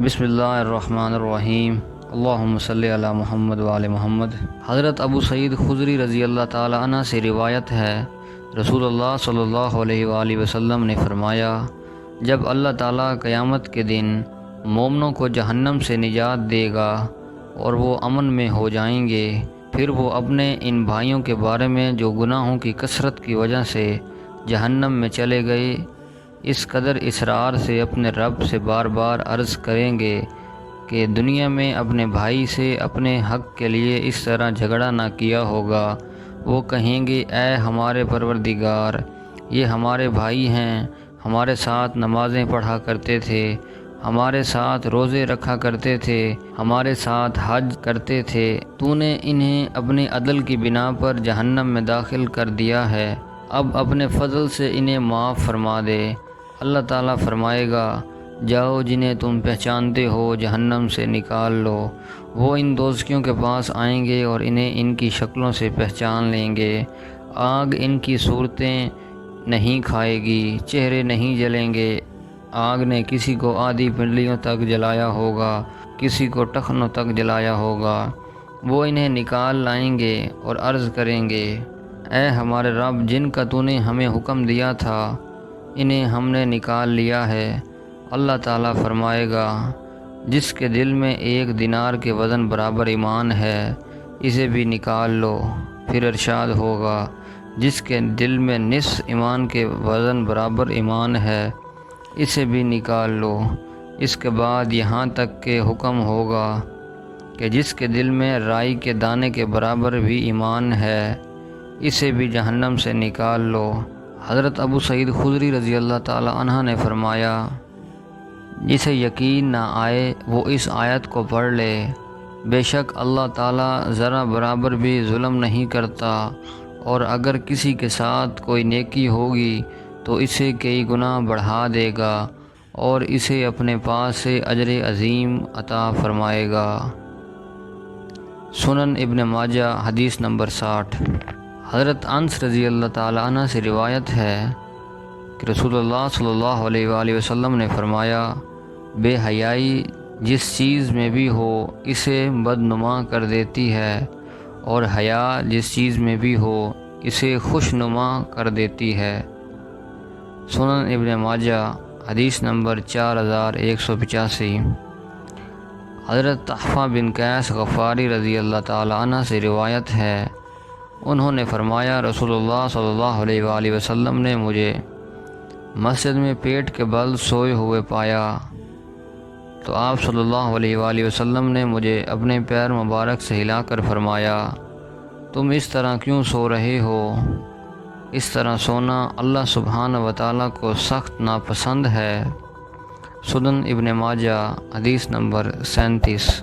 بسم اللہ الرحمن الرحیم، اللہم صلی علی محمد وآل محمد۔ حضرت ابو سعید خدری رضی اللہ تعالی عنہ سے روایت ہے، رسول اللہ صلی اللہ علیہ وآلہ وسلم نے فرمایا، جب اللہ تعالیٰ قیامت کے دن مومنوں کو جہنم سے نجات دے گا اور وہ امن میں ہو جائیں گے، پھر وہ اپنے ان بھائیوں کے بارے میں جو گناہوں کی کثرت کی وجہ سے جہنم میں چلے گئے، اس قدر اصرار سے اپنے رب سے بار بار عرض کریں گے کہ دنیا میں اپنے بھائی سے اپنے حق کے لیے اس طرح جھگڑا نہ کیا ہوگا۔ وہ کہیں گے، اے ہمارے پروردگار، یہ ہمارے بھائی ہیں، ہمارے ساتھ نمازیں پڑھا کرتے تھے، ہمارے ساتھ روزے رکھا کرتے تھے، ہمارے ساتھ حج کرتے تھے، تو نے انہیں اپنے عدل کی بنا پر جہنم میں داخل کر دیا ہے، اب اپنے فضل سے انہیں معاف فرما دے۔ اللہ تعالیٰ فرمائے گا، جاؤ جنہیں تم پہچانتے ہو جہنم سے نکال لو۔ وہ ان دوزخیوں کے پاس آئیں گے اور انہیں ان کی شکلوں سے پہچان لیں گے۔ آگ ان کی صورتیں نہیں کھائے گی، چہرے نہیں جلیں گے۔ آگ نے کسی کو آدھی پنڈلیوں تک جلایا ہوگا، کسی کو ٹخنوں تک جلایا ہوگا۔ وہ انہیں نکال لائیں گے اور عرض کریں گے، اے ہمارے رب، جن کا تو نے ہمیں حکم دیا تھا، انہیں ہم نے نکال لیا ہے۔ اللہ تعالیٰ فرمائے گا، جس کے دل میں 1 دینار کے وزن برابر ایمان ہے، اسے بھی نکال لو۔ پھر ارشاد ہوگا، جس کے دل میں نصف ایمان کے وزن برابر ایمان ہے، اسے بھی نکال لو۔ اس کے بعد یہاں تک کہ حکم ہوگا کہ جس کے دل میں رائی کے دانے کے برابر بھی ایمان ہے، اسے بھی جہنم سے نکال لو۔ حضرت ابو سعید خدری رضی اللہ تعالی عنہ نے فرمایا، جسے یقین نہ آئے وہ اس آیت کو پڑھ لے، بے شک اللہ تعالیٰ ذرا برابر بھی ظلم نہیں کرتا، اور اگر کسی کے ساتھ کوئی نیکی ہوگی تو اسے کئی گنا بڑھا دے گا اور اسے اپنے پاس سے اجر عظیم عطا فرمائے گا۔ سنن ابن ماجہ، حدیث نمبر 60۔ حضرت انس رضی اللہ تعالی عنہ سے روایت ہے کہ رسول اللہ صلی اللہ علیہ وآلہ وسلم نے فرمایا، بے حیائی جس چیز میں بھی ہو اسے بدنما کر دیتی ہے، اور حیا جس چیز میں بھی ہو اسے خوشنما کر دیتی ہے۔ سنن ابن ماجہ، حدیث نمبر 4185۔ حضرت طحفہ بن قیس غفاری رضی اللہ تعالی عنہ سے روایت ہے، انہوں نے فرمایا، رسول اللہ صلی اللہ علیہ وآلہ وسلم نے مجھے مسجد میں پیٹ کے بل سوئے ہوئے پایا، تو آپ صلی اللہ علیہ وآلہ وسلم نے مجھے اپنے پیر مبارک سے ہلا کر فرمایا، تم اس طرح کیوں سو رہے ہو؟ اس طرح سونا اللہ سبحانہ وتعالیٰ کو سخت ناپسند ہے۔ سنن ابن ماجہ، حدیث نمبر 37۔